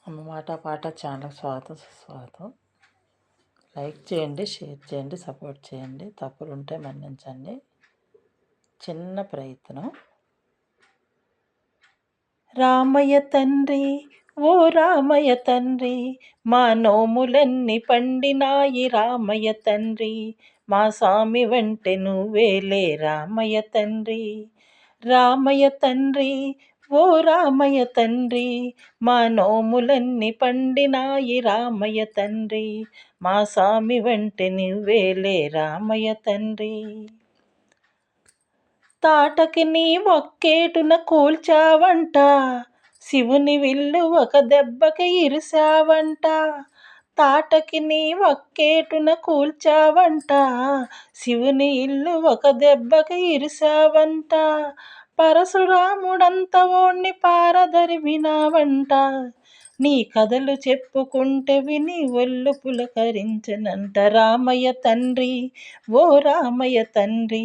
అమ్మ మాట పాట ఛానల్ స్వాగతం సుస్వాగతం. లైక్ చేయండి, షేర్ చేయండి, సపోర్ట్ చేయండి. తప్పులుంటే మన్నించండి. చిన్న ప్రయత్నం. రామయ్య తండ్రి, ఓ రామయ్య తండ్రి, మా నోములన్నీ పండినాయి రామయ్య తండ్రి, మా స్వామి వంటె నువ్వేలే రామయ్య తండ్రి. రామయ్య తండ్రి, ఓ రామయ్య తండ్రి, మా నోములన్నీ పండినాయి రామయ్య తండ్రి, మా స్వామి వంటె నువ్వేలే రామయ్య తండ్రి. తాటకి నీ ఒక్కేటున కూల్చావంట, శివుని విల్లు ఒక దెబ్బకి ఇరిసావంట. తాటకి నీ ఒక్కేటున కూల్చావంట, శివుని ఇల్లు ఒక దెబ్బకి ఇరిసావంట. పరశురాముడంత ఓణ్ణి పారదరిమినావంట, నీ కథలు చెప్పుకుంటే విని ఒళ్ళు పులకరించనంట. రామయ్య తండ్రి, ఓ రామయ్య తండ్రి,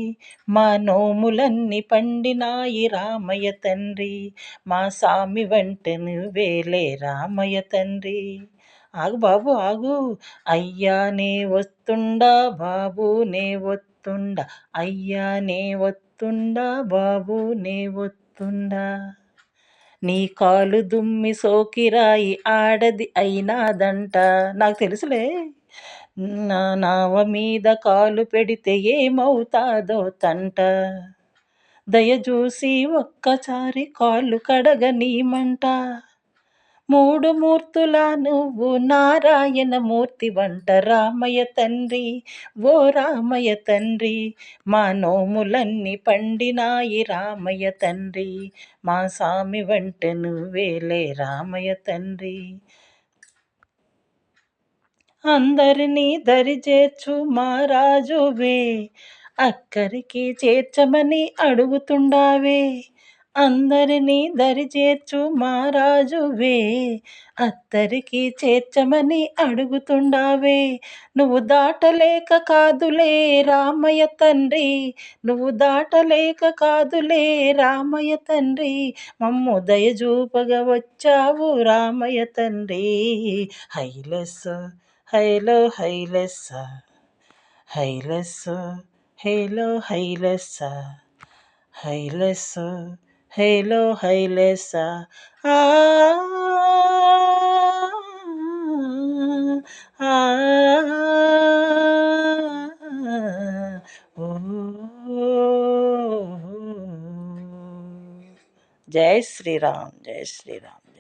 మా నోములన్నీ పండినాయి రామయ్య తండ్రి, మా స్వామి వంటె నువ్వేలే రామయ్య తండ్రి. ఆగు బాబు ఆగు. అయ్యా నే వస్తుండా బాబు నే వస్తుండా, అయ్యా నే వస్తుండా బాబు నే వస్తుండా. నీ కాలు దుమ్మి సోకిరాయి ఆడది అయినాదంట. నాకు తెలుసులే. నా నావ మీద కాలు పెడితే ఏమవుతాదో తంట. దయచూసి ఒక్కసారి కాళ్ళు కడగనీమంట. మూడు మూర్తుల నువ్వు నారాయణ మూర్తి వంట. రామయ్య తండ్రి, ఓ రామయ్య తండ్రి, మా నోములన్నీ పండినాయి రామయ్య తండ్రి, మా స్వామి వంట నువ్వేలే రామయ్య తండ్రి. అందరినీ దరిచేర్చు మహారాజువే, అక్కరికి చేర్చమని అడుగుతుండావే. అందరినీ దరిచేర్చు మహారాజువే, అత్తరికి చేర్చమని అడుగుతుండావే. నువ్వు దాటలేక కాదులే రామయ్య తండ్రి, నువ్వు దాటలేక కాదులే రామయ్య తండ్రి, మమ్ము దయచూపగా వచ్చావు రామయ్య తండ్రి. హైలెస్స హైలో హైలెస్స, హైలెస్స హైలో హైలెస్స, హైలెస్స హైలో హైలెస్స. ఆ జై శ్రీరామ్, జై శ్రీరామ్.